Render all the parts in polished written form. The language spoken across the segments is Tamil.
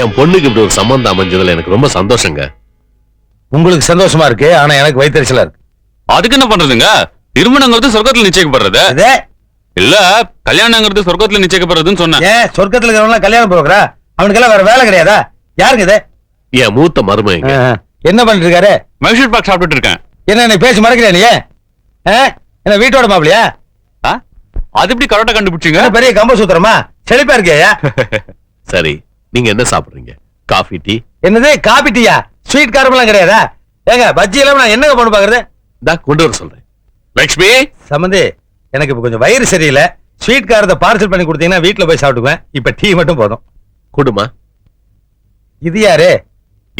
என் பொண்ணுக்கு இப்படி ஒரு சம்பந்தம் அமைஞ்சதுல எனக்கு ரொம்ப சந்தோஷங்க. உங்களுக்கு சந்தோஷமா இருக்கு, ஆனா எனக்கு வயிற்றுச்சலா இருக்கு. அதுக்கு என்ன பண்றதுங்க? திருமணங்கிறது சொர்க்கத்துல நிச்சயிக்கப்படுறது இல்ல, கல்யாணங்கிறது சொர்க்கத்துல நிச்சயிக்கப்படுறதுன்னு சொன்னேன். ஏன் சொர்க்கத்துல இருக்கிறவங்க கல்யாணம் போகிறா? அவனுக்கு எல்லாம் வேற வேலை கிடையாதா? யாருங்க இது? என் மூத்த மருமகங்க. என்ன பண்ணிட்டு இருக்காரு? மைசூர் பாக் சாப்பிட்டுட்டு இருக்கேன். என்ன பேசி மறக்கிறேன் நீ? என்ன வீட்டோட மாப்பிளையா? அது எப்படி கரெக்டா கண்டுபிடிச்சீங்க? பெரிய கம்ப சூத்திரமா செழிப்பா இருக்கியா? சரி, நீங்க என்ன சாப்பிடுறீங்க? Coffee tea? என்னது காபி டீயா? ஸ்வீட் காரம் எல்லாம் கிடையாதா? ஏங்க பஜ்ஜி எல்லாம் நான் என்னங்க பண்ணு பாக்குறது? கொண்டு வர சொல்றேன். லட்சுமி சம்பந்தி, எனக்கு இப்ப கொஞ்சம் வயிறு சரியில்லை. ஸ்வீட் காரத்தை பார்சல் பண்ணி கொடுத்தீங்கன்னா வீட்டுல போய் சாப்பிட்டுக்குவேன். இப்ப டீ மட்டும் போதும். குடுமா. இது யாரு?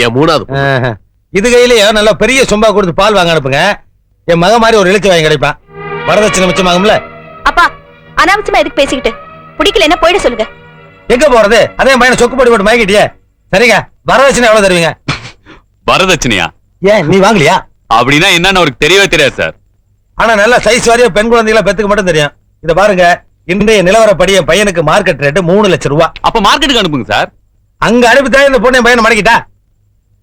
என் மூணாவது. இது கையிலயோ நல்ல பெரிய சொம்பா கொடுத்து பால் வாங்க அனுப்புங்க. என் மக மாதிரி ஒரு இழுச்சி வாங்கி கிடைப்பான். வரதட்சணை மிச்சமாகும்ல. அப்பா, அனாவசியமா எதுக்கு பேசிக்கிட்டு? பிடிக்கல என்ன போயிட சொல்லுங்க. எங்க போறது? அதே பையனை சொக்கு போட்டு போட்டு மயக்கிட்டியே. சரிங்க, வரதட்சணை எவ்வளவு தருவீங்க? வரதட்சணையா? ஏன் நீ வாங்கலையா? அப்படின்னா என்னன்னு அவருக்கு தெரியவே தெரியாது சார். ஆனா நல்ல சைஸ் வாரியா பெண் குழந்தைகளை பெத்துக்கு மட்டும் தெரியும். இத பாருங்க, இன்றைய நிலவரப்படி என் பையனுக்கு மார்க்கெட் ரேட் 3 லட்சம் ரூபாய். அப்ப மார்க்கெட்டுக்கு அனுப்புங்க சார். அங்க அனுப்பித்தான் இந்த பொண்ணு என் பையனை மடக்கிட்டா.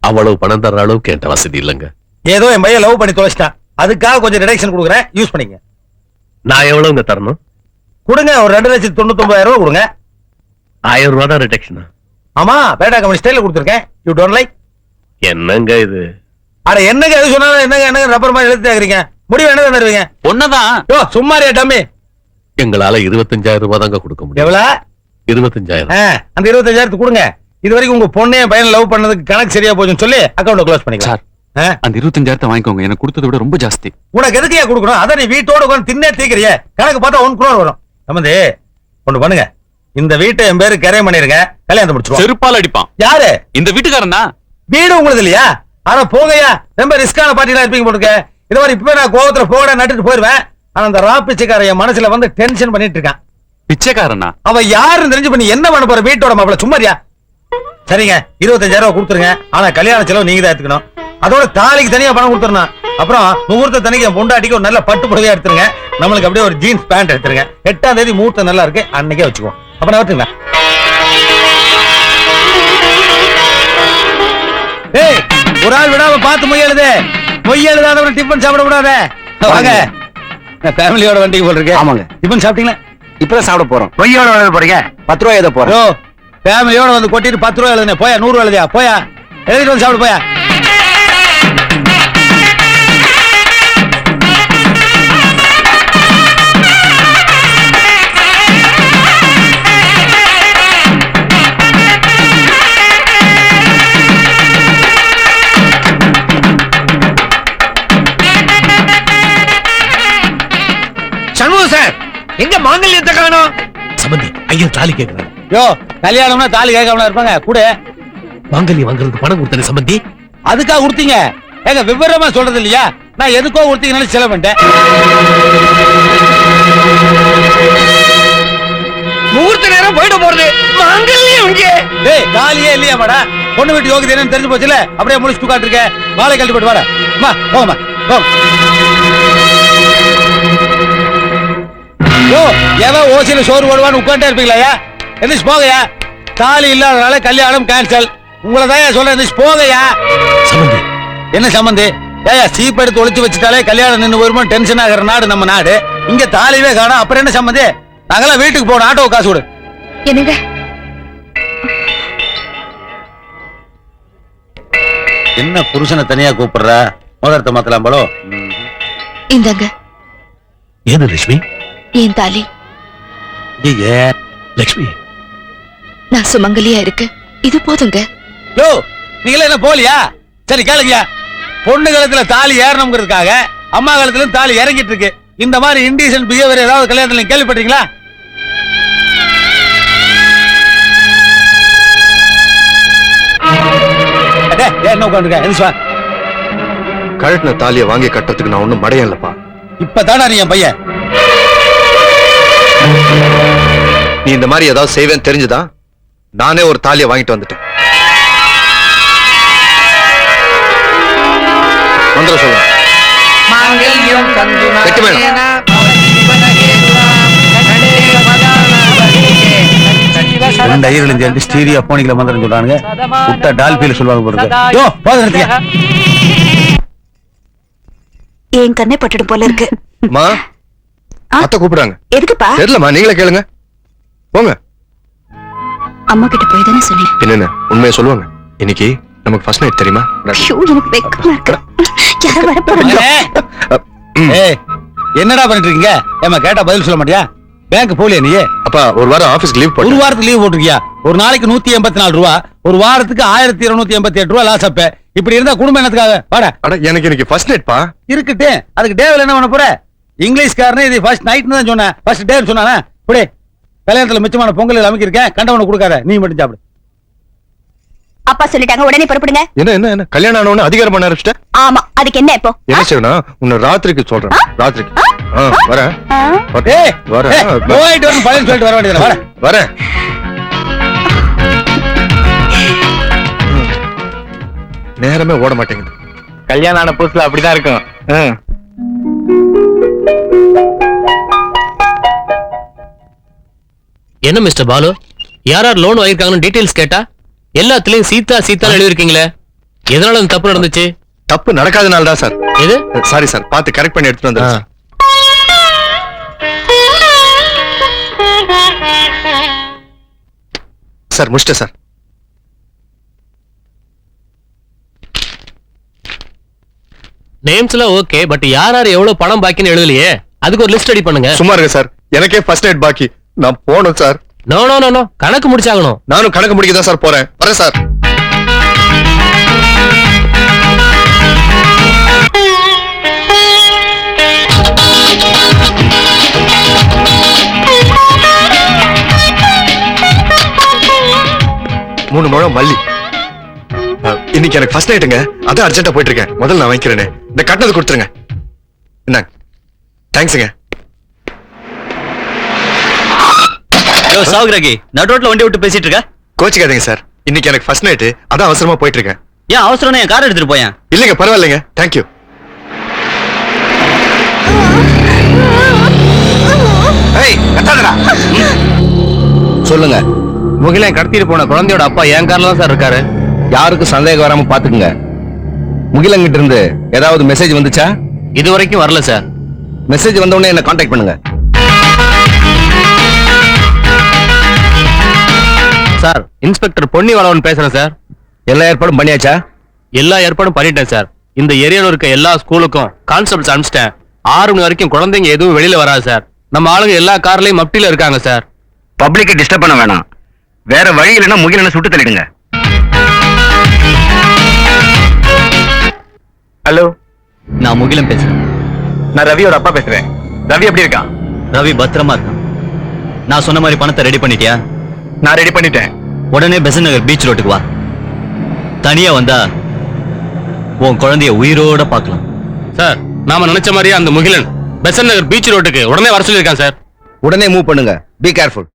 அவ்வளவு பணம் தர்ற அளவுக்கு என்கிட்ட வசதி இல்லைங்க. ஏதோ என் பையன் லவ் பண்ணி தொலைச்சிட்டான். அதுக்காக கொஞ்சம் ரிடக்ஷன் கொடுக்குறேன், யூஸ் பண்ணிங்க. நான் எவ்வளவுங்க தரணும்? கொடுங்க, ஒரு 2,99,000 ரூபாய் கொடுங்க. 1000 ரூபாய் தான் ரிடக்ஷனா? ஆமா, பேட்டா கம்பெனி ஸ்டைல கொடுத்துருக்கேன். You don't like? என்னங்க இது? அட என்னங்க எது சொன்னாலும் என்னங்க ரப்பர் மாதிரி எழுதி கேக்குறீங்க. முடிவு என்ன தருவீங்க? ஒன்னதான். யோ சும்மாரியா டம்மி. எங்களால 25,000 ரூபாய் தாங்க கொடுக்க முடியும். எவ்வளவு? 25,000. அந்த 25,000 கொடுங்க. இது வரைக்கும் உங்க பொண்ணே பையன் லவ் பண்ணதுக்கு கணக்கு சரியா போச்சுன்னு சொல்லி அக்கௌண்ட க்ளோஸ் பண்ணிக்கலாம். அந்த 25,000 வாங்கிக்கோங்க. எனக்கு கொடுத்ததை விட ரொம்ப ஜாஸ்தி. உனக்கு எதுக்கு கொடுக்கணும்? அத நீ வீட்டோட உட்கார்ந்து தின்னே தீக்கிறியே. கணக்கு பார்த்தா 1 crore வரும். சம்பந்தி, ஒண்ணு பண்ணுங்க. இந்த வீட்டை என் பேரு கரை பண்ணிருங்க, கல்யாணம் முடிச்சிருவோம். செருப்பால் அடிப்பான். யாரு? இந்த வீட்டுக்காரன் தான். வீடு உங்களுக்கு இல்லையா? ஆனா போகையா, ரொம்ப ரிஸ்கான பார்ட்டிலாம் இருப்பீங்க போட்டுக்க. இது மாதிரி இப்ப நான் கோவத்துல போட நட்டுட்டு போயிருவேன். ஆனா அந்த ராப்பிச்சைக்கார என் மனசுல வந்து டென்ஷன் பண்ணிட்டு இருக்கான். பிச்சைக்காரனா? அவ யாருன்னு தெரிஞ்சு பண்ணி என்ன பண்ண போற? வீட்டோட மாப்பிள சும்மாரியா? சரிங்க, 25,000 ரூபாய் கொடுத்துருங்க. ஆனா கல்யாண செலவு நீங்க தான் எடுத்துக்கணும். அதோட தாலிக்கு தனியா பணம் கொடுத்துருணும். அப்புறம் முகூர்த்த தனிக்கு என் பொண்டாட்டிக்கு ஒரு நல்ல பட்டு புடவையா எடுத்துருங்க. நம்மளுக்கு அப்படியே ஒரு ஜீன்ஸ் பேண்ட் எடுத்துருங்க. 8ஆம் தேதி முகூர்த்தம் நல்லா இருக்கு, அன்னைக்கே வச்சுக்குவோம். அப்ப நான் வரட்டுங்களா? ஏய், ஒரு ஆள் விடாம பார்த்து மொய் எழுது. மொய் எழுதாதவரை டிஃபன் சாப்பிட கூடாது. வாங்க, ஃபேமிலியோட வண்டிக்கு போட்டுருக்கேன். ஆமாங்க. டிஃபன் சாப்பிட்டீங்களா? இப்பதான் சாப்பிட போறோம். மொய்யோட எழுத போறீங்க? 10 ரூபாய் எழுத போறோம். ஃபேமிலியோட வந்து கொட்டிட்டு 10 ரூபாய் எழுதுனே. போயா, 100 ரூபாய் எழுதியா? போயா, எழுதிட்டு வந்து சாப்பிடு போயா. சண்முகம் சார், எங்க மாங்கல்யத்தை காணோம்? சம்பந்தி, ஐயர் தாலி கேட்கிறாரு. யோ, கல்யாணம்னா தாலி கேட்காம இருப்பாங்க. கூட மாங்கல்யம் வாங்குறதுக்கு பணம் கொடுத்தேன் சம்பந்தி. அதுக்காக கொடுத்தீங்க? ஏங்க விவரமா சொல்றது இல்லையா? நான் எதுக்கோ கொடுத்தீங்கன்னு செலவு பண்ணிட்டேன். முகூர்த்த நேரம் போயிட போறது. மாங்கல்யம் இங்கே. டேய், தாலியே இல்லையா மாடா? பொண்ணு வீட்டு யோகிதை என்னன்னு தெரிஞ்சு போச்சுல, அப்படியே முடிச்சு தூக்காட்டு இருக்க. மாலை கழட்டி போட்டு வாடா. அம்மா போங்கம்மா, போங்க. யோ, எவன் ஓசியில சோறு போடுவான்னு உட்காண்டே இருப்பீங்களா? எந்திரிச்சு போகையா. தாலி இல்லாதனால கல்யாணம் கேன்சல். உங்களை தான் சொல்றேன், எந்திரிச்சு போகையா. சம்பந்தி, என்ன சம்பந்தி? ஏயா, சீப் எடுத்து ஒளிச்சு வச்சுட்டாலே கல்யாணம் நின்று வருமா? டென்ஷன் ஆகிற நாடு நம்ம நாடு. இங்க தாலிவே காணோம், அப்புறம் என்ன சம்பந்தி? நாங்களாம் வீட்டுக்கு போகணும். ஆட்டோ காசு கொடு. என்னங்க? என்ன புருஷனை தனியா கூப்பிடுற? முதல்த்த மாத்தலாம் போலோ. இந்தாங்க. ஏது லட்சுமி? ஏன் தாலி. ஏ லட்சுமி, நான் சுமங்கலியா இருக்கு, இது போதுங்க. யோ, நீங்களே என்ன போலியா? சரி கேளுங்கயா. பொண்ணு காலத்துல தாலி ஏறணுங்கிறதுக்காக அம்மா காலத்துல தாலி இறங்கிட்டு இருக்கு. இந்த மாதிரி இன்டீசன்ட் பிஹேவியர் ஏதாவது கல்யாணத்துல கேள்விப்பட்டீங்களா? என்ன உட்காந்துருக்க? கழட்டின தாலியை வாங்கி கட்டுறதுக்கு நான் ஒண்ணும் மடையன் இல்லப்பா. இப்பதானா நீ என் பையன்? நீ இந்த மாதிரி ஏதாவது செய்வேன்னு தெரிஞ்சுதான் நானே ஒரு தாலியை வாங்கிட்டு வந்துட்டேன். மந்திரம் சொல்லுங்க. கெட்டி வேணும். ரெண்டு ஐயர்கள் சேர்ந்து ஸ்டீரியோ போனிக்கல மந்திரம் சொல்றாங்க. விட்டா டால்பியில சொல்லுவாங்க போறது. யோ போதும் நிறுத்திக்க. என் கண்ணே பட்டுடும் போல இருக்கு. மா அத்தை கூப்பிடுறாங்க. எதுக்குப்பா? தெரியலமா, நீங்களே கேளுங்க. போங்க. அம்மா கிட்ட போய் தானே சொன்னேன். என்னென்ன உண்மையை சொல்லுவாங்க. இன்னைக்கு நமக்கு ஃபர்ஸ்ட் நைட் தெரியுமா? ஐயோ, எனக்கு வெக்கமா இருக்கு. யாரோ வர போறாங்க. ஏய் என்னடா பண்ணிட்டு இருக்கீங்க? ஏமா கேட்டா பதில் சொல்ல மாட்டியா? பேங்க் போலியா நீ? அப்பா ஒரு வாரம் ஆபீஸ்க்கு லீவ் ஒரு போட்டு. வாரத்துக்கு லீவ் போட்டிருக்கியா? ஒரு நாளைக்கு 184 ரூபா, ஒரு வாரத்துக்கு 1288 ரூபா லாஸ் அப்ப. இப்படி இருந்தா குடும்பம் என்னத்துக்காக? வாடா. அட எனக்கு இன்னைக்கு ஃபர்ஸ்ட் நைட் பா. இருக்கட்டு, அதுக்கு டேவில் என்ன பண்ண போற? இங்கிலீஷ்காரனே இது ஃபர்ஸ்ட் நைட்னு தான் சொன்னேன். ஃபர்ஸ்ட் டே சொன்னானே. இப்படி கல்யாணத்துல மிச்சமான பொங்கல் அமைக்கிருக்கேன், கண்டவனை கொடுக்காத, நீ மட்டும் சாப்பிடு. அப்பா சொல்லிட்டாங்க, உடனே புறப்படுங்க. என்ன என்ன என்ன கல்யாணம் ஆனவன அதிகாரம் பண்ண ஆரம்பிச்சிட்ட? ஆமா, அதுக்கு என்ன இப்போ? என்ன செய்யணும்? உன்னை ராத்திரிக்கு சொல்றேன். ராத்திரிக்கு வரேன். ஏய் வரேன். போயிட்டு வந்து பையன் சொல்லிட்டு வர வேண்டியது. வாடா வரேன். நேரமே ஓட மாட்டேங்குது. கல்யாணம் ஆன புதுசுல அப்படிதான் இருக்கும். என்ன மிஸ்டர் பாலு, யார் யார் லோன் வாங்கிருக்காங்கன்னு டீடைல்ஸ் கேட்டா எல்லாத்துலயும் சீதா சீதா எழுதிருக்கீங்களே, எதனால அந்த தப்பு நடந்துச்சு? தப்பு நடக்காதனால தான் சார். எது? சாரி சார், பார்த்து கரெக்ட் பண்ணி எடுத்துட்டு வந்துடுறேன். சார் முடிச்சிட்டேன் சார். நேம்ஸ் எல்லாம் ஓகே, பட் யார் யார் எவ்வளவு பணம் பாக்கின்னு எழுதலையே, அதுக்கு ஒரு லிஸ்ட் ரெடி பண்ணுங்க. சும்மா இருங்க சார், எனக்கே ஃபர்ஸ்ட் நைட் பாக்கி. நான் போகணும் sir. No no no no, கணக்கு முடிச்சாகணும். நானும் கணக்கு முடிக்க தான் சார் போறேன். வரேன் சார். மூணு முழம் மல்லி. இன்னைக்கு எனக்கு ஃபர்ஸ்ட் நைட்டுங்க, அதான் அர்ஜென்ட்டா போயிட்டு இருக்கேன். முதல்ல நான் வாங்கிக்கிறேனே, இந்த கட்டணத்தை கொடுத்துருங்க. என்ன தேங்க்ஸுங்க. சாவுகிராகி நடுரோட்ல வண்டி விட்டு பேசிட்டு இருக்க? கோச்சிக்காதீங்க சார், இன்னைக்கு எனக்கு ஃபர்ஸ்ட் நைட்டு, அதான் அவசரமா போயிட்டு இருக்கேன். ஏன் அவசரம்? என் கார் எடுத்துட்டு போயேன். இல்லைங்க பரவாயில்லைங்க, தேங்க்யூ. சொல்லுங்க. முகிலன் கடத்திட்டு போன குழந்தையோட அப்பா என் கார்ல தான் சார் இருக்காரு. யாருக்கும் சந்தேகம் வராம பாத்துக்குங்க. முகிலங்கிட்ட இருந்து ஏதாவது மெசேஜ் வந்துச்சா? இது வரைக்கும் வரல சார். மெசேஜ் வந்த உடனே என்ன கான்டாக்ட் பண்ணுங்க. சார், இன்ஸ்பெக்டர் பொன்னிவளவன் பேசுறேன் சார். எல்லா ஏற்பாடும் பண்ணியாச்சா? எல்லா ஏற்பாடும் பண்ணிட்டேன் சார். இந்த ஏரியால இருக்க எல்லா ஸ்கூலுக்கும் கான்ஸ்டபிள்ஸ் அனுப்பிச்சிட்டேன். 6 மணி வரைக்கும் குழந்தைங்க எதுவும் வெளியில வராது சார். நம்ம ஆளுங்க எல்லா கார்லயும் மப்டில இருக்காங்க சார். பப்ளிக்கை டிஸ்டர்ப் பண்ண வேணாம். வேற வழி இல்லைன்னா முகிலனை சுட்டு தள்ளிடுங்க. ஹலோ, நான் முகிலம் பேசுறேன். நான் ரவியோட அப்பா பேசுறேன். ரவி எப்படி இருக்கான்? ரவி பத்திரமா இருக்கான். நான் சொன்ன மாதிரி பணத்தை ரெடி பண்ணிட்டியா? நான் ரெடி பண்ணிட்டேன். உடனே பெசன்ட் நகர் பீச் ரோட்டுக்கு வா. தனியா வந்தா உன் குழந்தைய உயிரோட பார்க்கலாம். சார், நாம நினைச்ச மாதிரியே அந்த முகிலன் பெசன்ட் நகர் பீச் ரோட்டுக்கு உடனே வர சொல்லியிருக்கான் சார். உடனே மூவ் பண்ணுங்க. Be careful.